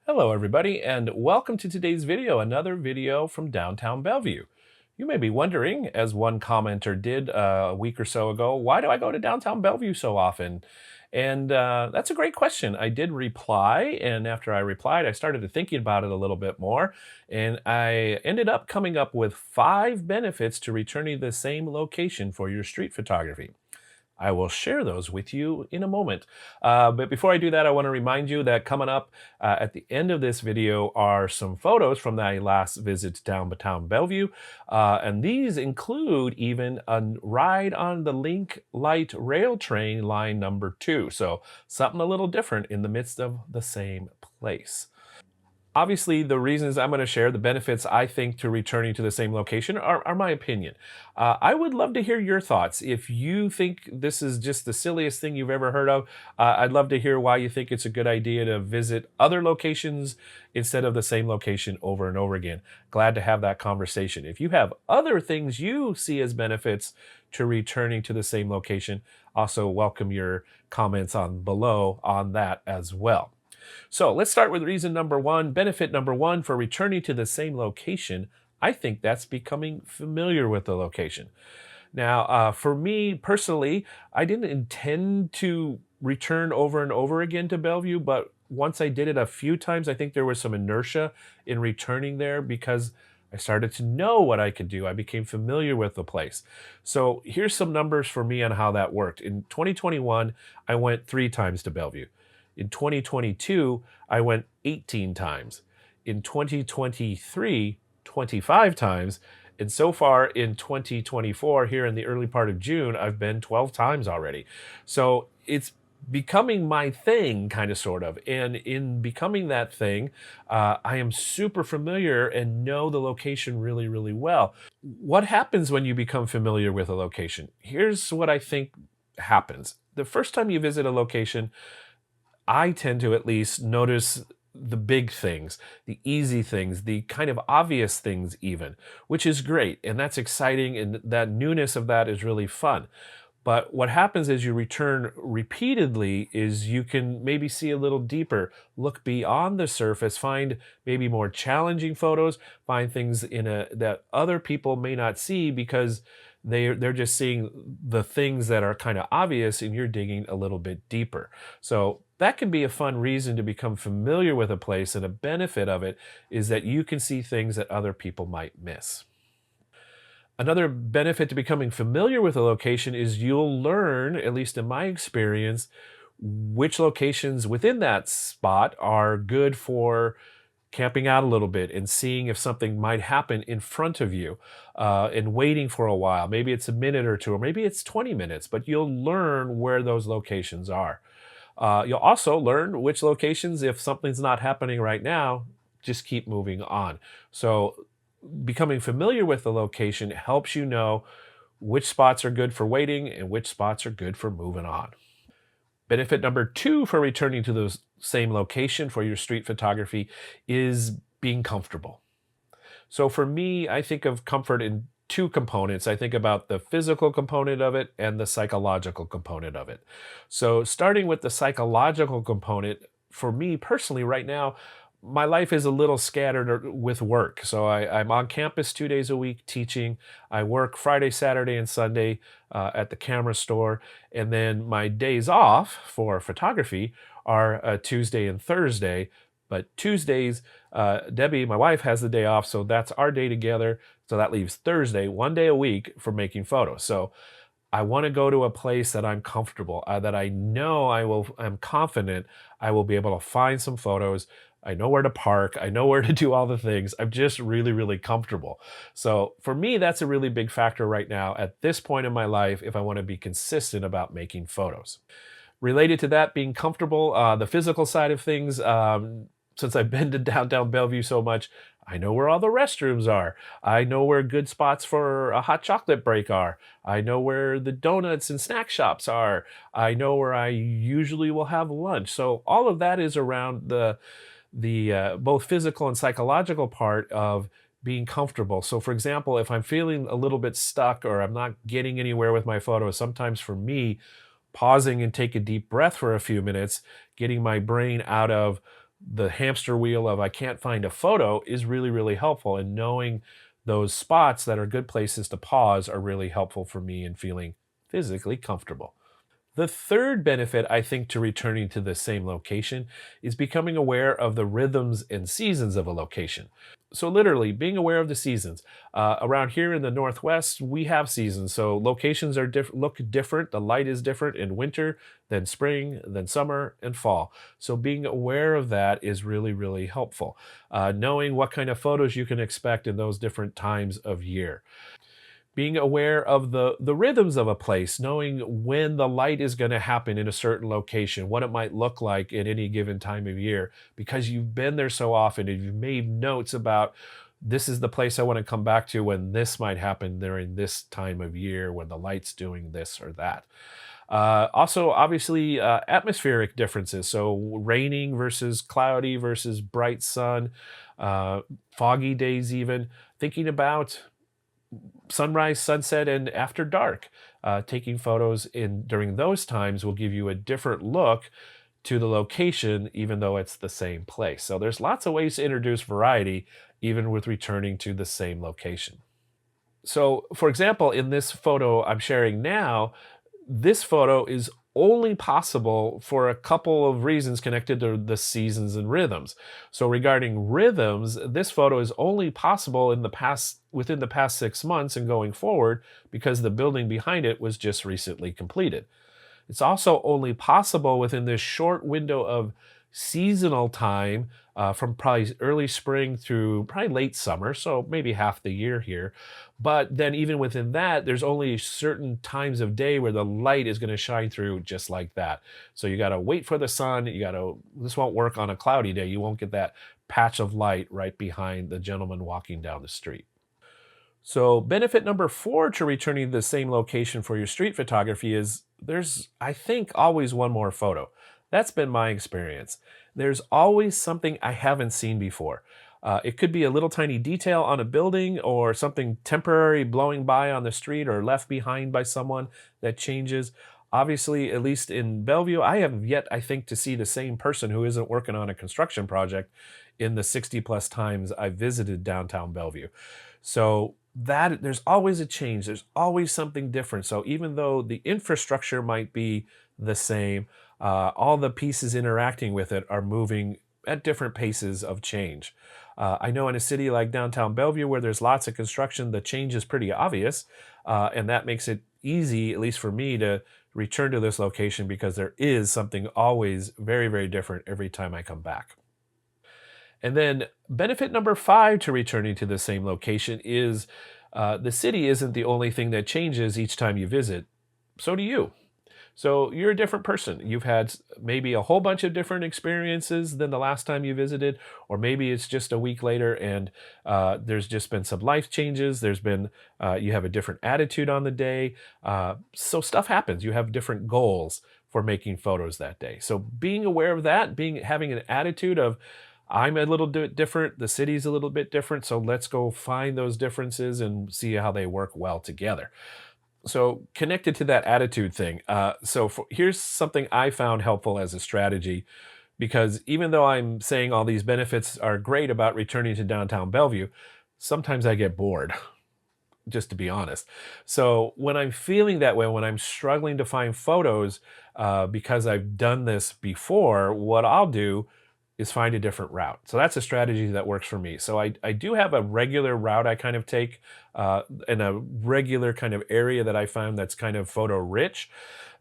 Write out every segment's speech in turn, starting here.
Hello everybody and welcome to today's video, another video from downtown Bellevue. You may be wondering, as one commenter did a week or so ago, why do I go to downtown Bellevue so often? And that's a great question. I did reply, and after I replied, I started thinking about it a little bit more, and I ended up coming up with 5 benefits to returning to the same location for your street photography. I will share those with you in a moment. But before I do that, I want to remind you that coming up at the end of this video are some photos from my last visit to downtown Bellevue. And these include even a ride on the Link Light Rail Train line number 2. So something a little different in the midst of the same place. Obviously, the reasons I'm going to share, the benefits I think to returning to the same location are my opinion. I would love to hear your thoughts. If you think this is just the silliest thing you've ever heard of, I'd love to hear why you think it's a good idea to visit other locations instead of the same location over and over again. Glad to have that conversation. If you have other things you see as benefits to returning to the same location, also welcome your comments on below on that as well. So let's start with reason number 1, benefit number 1 for returning to the same location. I think that's becoming familiar with the location. Now, for me personally, I didn't intend to return over and over again to Bellevue, but once I did it a few times, I think there was some inertia in returning there because I started to know what I could do. I became familiar with the place. So here's some numbers for me on how that worked. In 2021, I went 3 times to Bellevue. In 2022, I went 18 times. In 2023, 25 times. And so far in 2024, here in the early part of June, I've been 12 times already. So it's becoming my thing, kind of, sort of. And in becoming that thing, I am super familiar and know the location really, really well. What happens when you become familiar with a location? Here's what I think happens. The first time you visit a location, I tend to at least notice the big things, the easy things, the kind of obvious things even, which is great. And that's exciting. And that newness of that is really fun. But what happens as you return repeatedly is you can maybe see a little deeper, look beyond the surface, find maybe more challenging photos, find things that other people may not see because they're just seeing the things that are kind of obvious and you're digging a little bit deeper. So that can be a fun reason to become familiar with a place, and a benefit of it is that you can see things that other people might miss. Another benefit to becoming familiar with a location is you'll learn, at least in my experience, which locations within that spot are good for camping out a little bit and seeing if something might happen in front of you, and waiting for a while. Maybe it's a minute or two, or maybe it's 20 minutes, but you'll learn where those locations are. You'll also learn which locations, if something's not happening right now, just keep moving on. So becoming familiar with the location helps you know which spots are good for waiting and which spots are good for moving on. Benefit number 2 for returning to the same location for your street photography is being comfortable. So for me, I think of comfort in 2 components. I think about the physical component of it and the psychological component of it. So starting with the psychological component, for me personally right now, my life is a little scattered with work. So I'm on campus 2 days a week teaching. I work Friday, Saturday, and Sunday at the camera store. And then my days off for photography are Tuesday and Thursday. But Tuesdays, Debbie, my wife, has the day off. So that's our day together. So that leaves Thursday, 1 day a week for making photos. So I want to go to a place that I'm comfortable, that I know I'm confident I will be able to find some photos. I know where to park. I know where to do all the things. I'm just really, really comfortable. So for me, that's a really big factor right now at this point in my life if I want to be consistent about making photos. Related to that, being comfortable, the physical side of things, since I've been to downtown Bellevue so much, I know where all the restrooms are. I know where good spots for a hot chocolate break are. I know where the donuts and snack shops are. I know where I usually will have lunch. So all of that is around the both physical and psychological part of being comfortable. So for example, if I'm feeling a little bit stuck or I'm not getting anywhere with my photos, sometimes for me, pausing and take a deep breath for a few minutes, getting my brain out of the hamster wheel of I can't find a photo is really, really helpful. And knowing those spots that are good places to pause are really helpful for me in feeling physically comfortable. The third benefit, I think, to returning to the same location is becoming aware of the rhythms and seasons of a location. So, literally, being aware of the seasons. Around here in the Northwest, we have seasons. So, locations are look different. The light is different in winter than spring, than summer, and fall. So, being aware of that is really, really helpful. Knowing what kind of photos you can expect in those different times of year, being aware of the rhythms of a place, knowing when the light is going to happen in a certain location, what it might look like at any given time of year, because you've been there so often and you've made notes about this is the place I want to come back to when this might happen during this time of year when the light's doing this or that. Also, obviously, atmospheric differences. So, raining versus cloudy versus bright sun, uh, foggy days, even thinking about sunrise, sunset, and after dark. Taking photos in during those times will give you a different look to the location, even though it's the same place. So there's lots of ways to introduce variety, even with returning to the same location. So, for example, in this photo I'm sharing now, this photo is only possible for a couple of reasons connected to the seasons and rhythms. So regarding rhythms, this photo is only possible in the past within the past 6 months and going forward because the building behind it was just recently completed. It's also only possible within this short window of seasonal time, from probably early spring through probably late summer, so maybe half the year here. But then, even within that, there's only certain times of day where the light is going to shine through just like that. So you got to wait for the sun. This won't work on a cloudy day. You won't get that patch of light right behind the gentleman walking down the street. So, benefit number four to returning to the same location for your street photography is there's, I think, always one more photo. That's been my experience. There's always something I haven't seen before. It could be a little tiny detail on a building or something temporary blowing by on the street or left behind by someone that changes. Obviously, at least in Bellevue, I have yet, I think, to see the same person who isn't working on a construction project in the 60 plus times I've visited downtown Bellevue. So that there's always a change. There's always something different. So even though the infrastructure might be the same, all the pieces interacting with it are moving at different paces of change. I know in a city like downtown Bellevue, where there's lots of construction, the change is pretty obvious, and that makes it easy, at least for me, to return to this location because there is something always very, very different every time I come back. And then benefit number five to returning to the same location is the city isn't the only thing that changes each time you visit. So do you. So you're a different person. You've had maybe a whole bunch of different experiences than the last time you visited, or maybe it's just a week later and there's just been some life changes. You have a different attitude on the day. So stuff happens. You have different goals for making photos that day. So being aware of that, having an attitude of, I'm a little bit different, the city's a little bit different, so let's go find those differences and see how they work well together. So connected to that attitude thing, here's something I found helpful as a strategy, because even though I'm saying all these benefits are great about returning to downtown Bellevue, sometimes I get bored, just to be honest. So when I'm feeling that way, when I'm struggling to find photos, because I've done this before, what I'll do is find a different route. So that's a strategy that works for me. So I do have a regular route I kind of take, in a regular kind of area that I found that's kind of photo rich.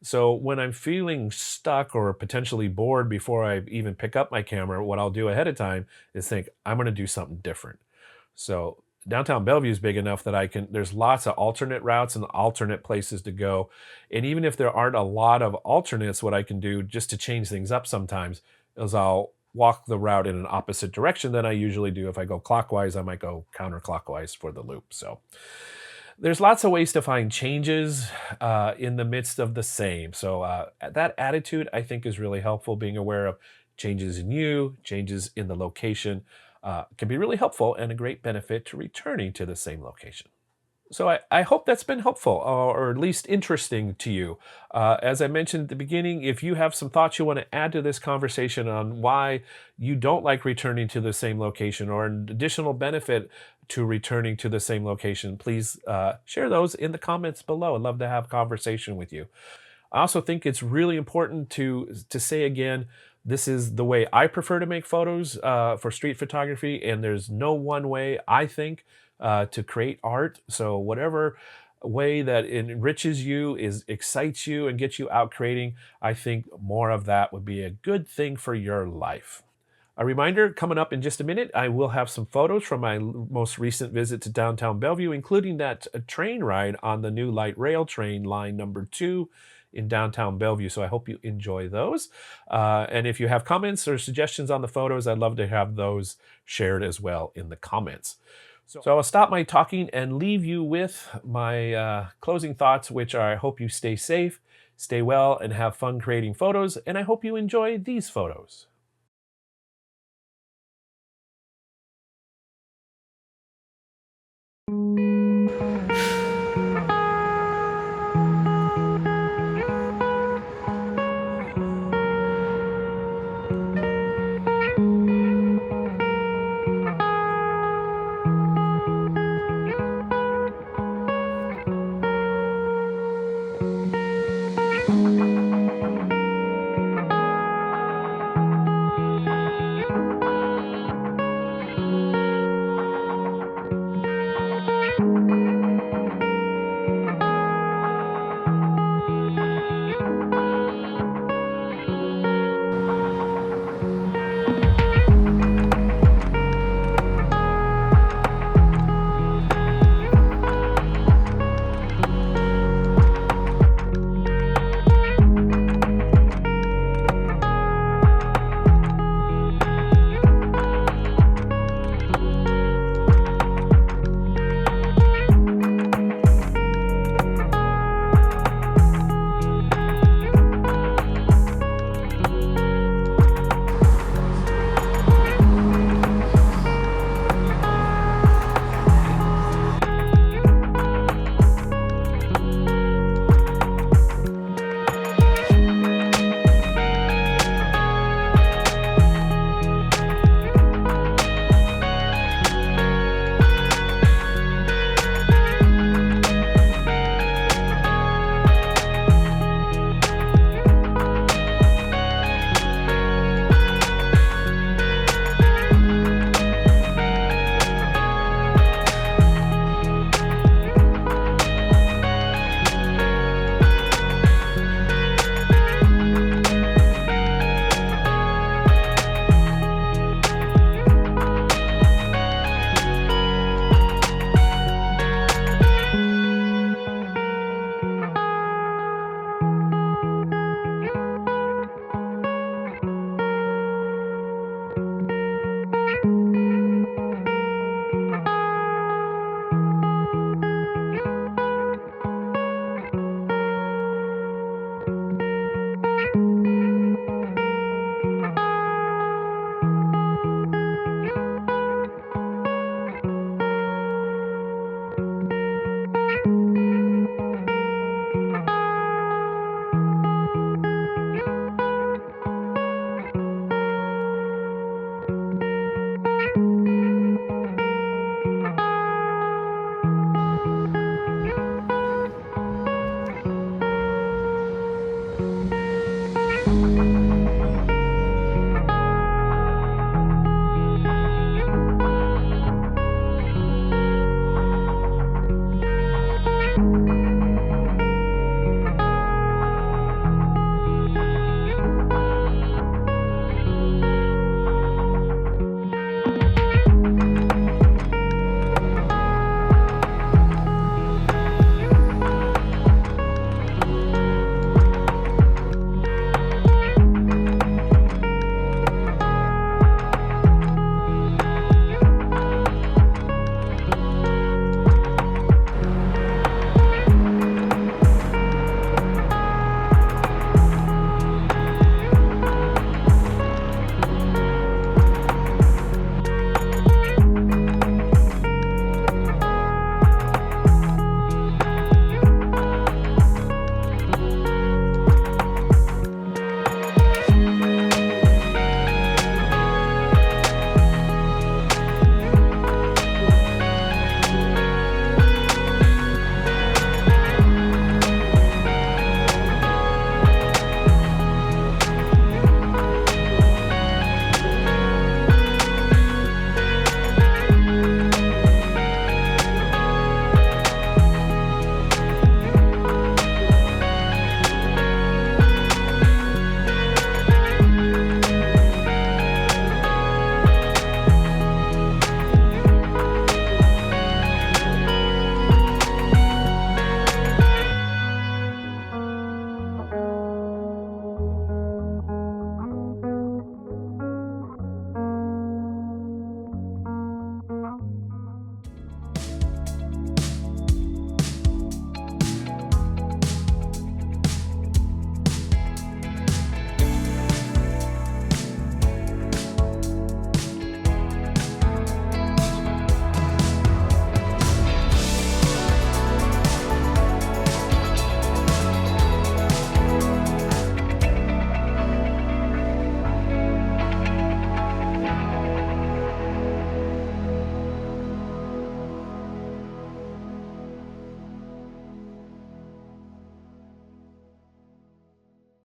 So when I'm feeling stuck or potentially bored before I even pick up my camera, what I'll do ahead of time is think, I'm going to do something different. So downtown Bellevue is big enough that there's lots of alternate routes and alternate places to go. And even if there aren't a lot of alternates, what I can do just to change things up sometimes is I'll walk the route in an opposite direction than I usually do. If I go clockwise, I might go counterclockwise for the loop. So there's lots of ways to find changes in the midst of the same. So that attitude, I think, is really helpful. Being aware of changes in you, changes in the location, can be really helpful and a great benefit to returning to the same location. So I hope that's been helpful or at least interesting to you. As I mentioned at the beginning, if you have some thoughts you want to add to this conversation on why you don't like returning to the same location or an additional benefit to returning to the same location, please share those in the comments below. I'd love to have a conversation with you. I also think it's really important to say again, this is the way I prefer to make photos for street photography, and there's no one way I think to create art. So whatever way that enriches you, is excites you, and gets you out creating, I think more of that would be a good thing for your life. A reminder, coming up in just a minute, I will have some photos from my most recent visit to downtown Bellevue, including that train ride on the new light rail train line number 2 in downtown Bellevue. So I hope you enjoy those. And if you have comments or suggestions on the photos, I'd love to have those shared as well in the comments. So I'll stop my talking and leave you with my closing thoughts, which are I hope you stay safe, stay well, and have fun creating photos. And I hope you enjoy these photos.